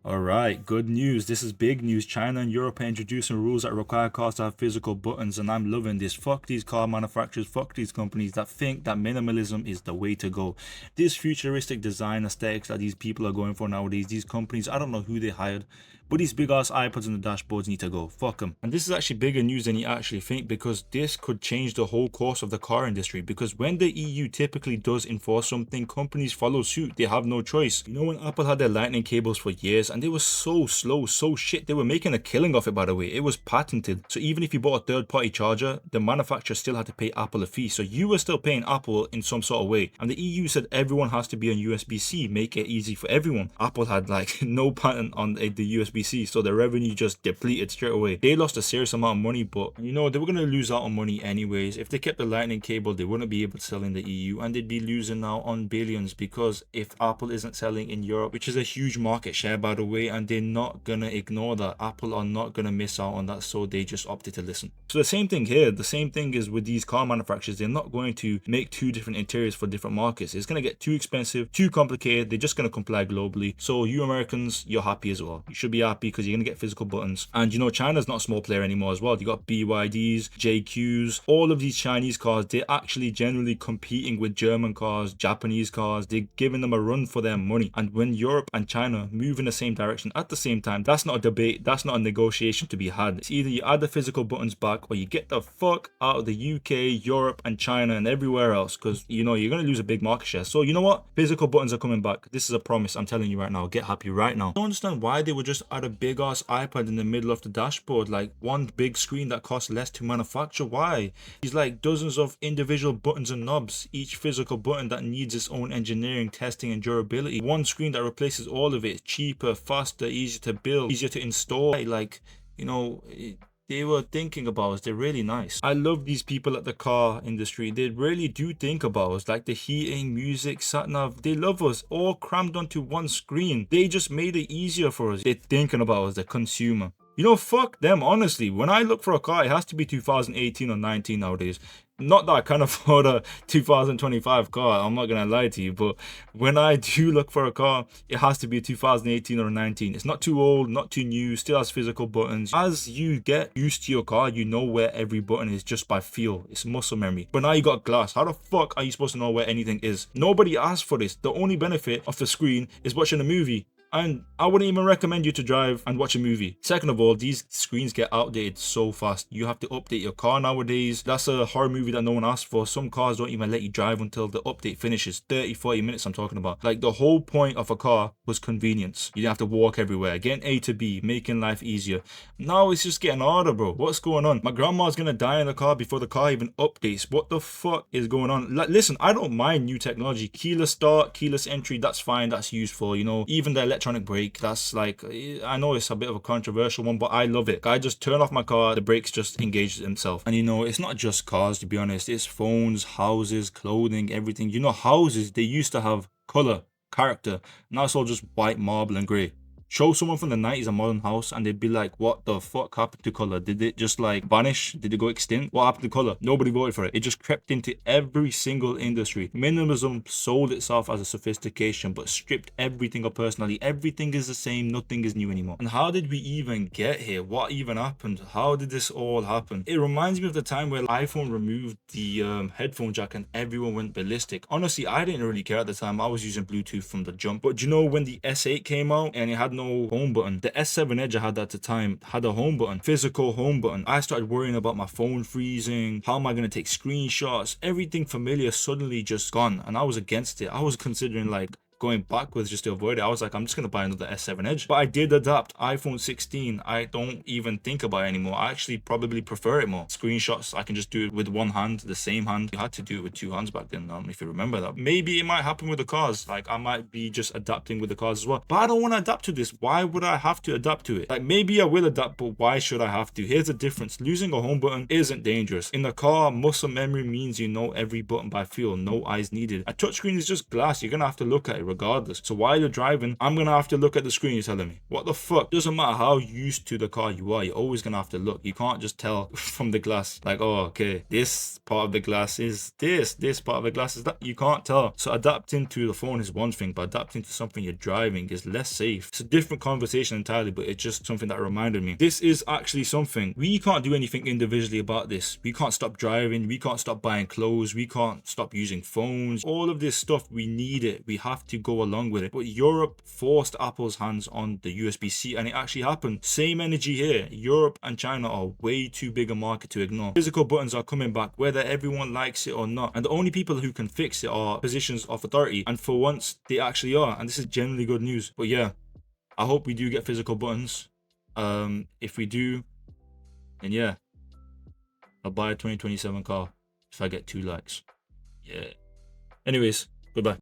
Alright, good news. This is big news. China and Europe are introducing rules that require cars to have physical buttons, and I'm loving this. Fuck these car manufacturers, fuck these companies that think that minimalism is the way to go. This futuristic design aesthetics that these people are going for nowadays, these companies, I don't know who they hired, but these big ass iPods on the dashboards need to go. Fuck them. And this is actually bigger news than you actually think, because this could change the whole course of the car industry. Because when the EU typically does enforce something, companies follow suit. They have no choice. You know, when Apple had their lightning cables for years and they were so slow, so shit, they were making a killing off it, by the way. It was patented. So even if you bought a third-party charger, the manufacturer still had to pay Apple a fee. So you were still paying Apple in some sort of way. And the EU said everyone has to be on USB-C, make it easy for everyone. Apple had like no patent on the USB-C, so their revenue just depleted straight away. They lost a serious amount of money, but you know, they were going to lose out on money anyways. If they kept the lightning cable, they wouldn't be able to sell in the EU, and they'd be losing now on billions, because if Apple isn't selling in Europe, which is a huge market share, by the way, and they're not gonna ignore that. Apple are not gonna miss out on that, so they just opted to listen. So the same thing here. The same thing is with these car manufacturers. They're not going to make two different interiors for different markets. It's gonna get too expensive, too complicated. They're just gonna comply globally. So you Americans, you're happy as well. You should be happy because you're gonna get physical buttons. And you know, China's not a small player anymore as well. You got BYDs, JQs, all of these Chinese cars. They're actually generally competing with German cars, Japanese cars. They're giving them a run for their money. And when Europe and China move in the same direction at the same time, that's not a debate, that's not a negotiation to be had. It's either you add the physical buttons back, or you get the fuck out of the UK, Europe and China and everywhere else, because you know you're going to lose a big market share. So you know what, physical buttons are coming back. This is a promise, I'm telling you right now. Get happy right now. I don't understand why they would just add a big ass iPad in the middle of the dashboard, like one big screen that costs less to manufacture. Why? These like dozens of individual buttons and knobs, each physical button that needs its own engineering, testing and durability. One screen that replaces all of it. Cheaper, faster, easier to build, easier to install. Like, you know, they were thinking about us. They're really nice. I love these people at the car industry. They really do think about us. Like the heating, music, sat nav. They love us, all crammed onto one screen. They just made it easier for us. They're thinking about us, the consumer. You know, fuck them, honestly. When I look for a car, it has to be 2018 or 19 nowadays. Not that I can afford a 2025 car, I'm not gonna lie to you, but when I do look for a car, it has to be a 2018 or a 19. It's not too old, not too new, still has physical buttons. As you get used to your car, you know where every button is just by feel. It's muscle memory. But now you got glass. How the fuck are you supposed to know where anything is? Nobody asked for this. The only benefit of the screen is watching a movie. And I wouldn't even recommend you to drive and watch a movie. Second of all, these screens get outdated so fast. You have to update your car nowadays. That's a horror movie that no one asked for. Some cars don't even let you drive until the update finishes. 30-40 minutes I'm talking about. Like the whole point of a car was convenience. You didn't have to walk everywhere. Getting A to B, making life easier. Now it's just getting harder, bro. What's going on? My grandma's gonna die in the car before the car even updates. What the fuck is going on? Like, listen, I don't mind new technology. Keyless start, keyless entry, that's fine. That's useful, you know. Even the electronic brake, that's like, I know it's a bit of a controversial one, but I love it. I just turn off my car, the brakes just engage themselves. And you know, it's not just cars, to be honest. It's phones, houses, clothing, everything. You know, houses, they used to have color, character. Now it's all just white marble and gray. Show someone from the 90s a modern house and they'd be like, what the fuck happened to color? Did it just like vanish? Did it go extinct? What happened to color? Nobody voted for it. It just crept into every single industry. Minimalism sold itself as a sophistication, but stripped everything of personality. Everything is the same. Nothing is new anymore. And how did we even get here? What even happened? How did this all happen? It reminds me of the time where iPhone removed the headphone jack and everyone went ballistic. Honestly, I didn't really care at the time. I was using Bluetooth from the jump. But you know, when the S8 came out and it had no home button, the S7 Edge I had at the time had a home button, physical home button. I started worrying about my phone freezing. How am I going to take screenshots? Everything familiar suddenly just gone, and I was against it. I was considering like going backwards just to avoid it. I was like, I'm just gonna buy another S7 Edge. But I did adapt. iPhone 16, I don't even think about it anymore. I actually probably prefer it more. Screenshots, I can just do it with one hand, the same hand. You had to do it with two hands back then, if you remember that. Maybe it might happen with the cars. Like, I might be just adapting with the cars as well. But I don't want to adapt to this. Why would I have to adapt to it? Like, maybe I will adapt, but why should I have to? Here's the difference. Losing a home button isn't dangerous. In the car, muscle memory means you know every button by feel. No eyes needed. A touchscreen is just glass. You're gonna have to look at it regardless. So while you're driving, I'm gonna have to look at the screen you're telling me. What the fuck? Doesn't matter how used to the car you are, you're always gonna have to look. You can't just tell from the glass, like, oh, okay, this part of the glass is this part of the glass is that. You can't tell. So adapting to the phone is one thing, but adapting to something you're driving is less safe. It's a different conversation entirely, but it's just something that reminded me. This is actually something. We can't do anything individually about this. We can't stop driving. We can't stop buying clothes. We can't stop using phones. All of this stuff, we need it. We have to go along with it. But Europe forced Apple's hands on the USB-C, and it actually happened. Same energy here. Europe and China are way too big a market to ignore. Physical buttons are coming back, whether everyone likes it or not. And the only people who can fix it are positions of authority. And for once, they actually are. And this is generally good news. But yeah, I hope we do get physical buttons. If we do, then yeah, I'll buy a 2027 car if I get 2 likes. Yeah. Anyways, goodbye.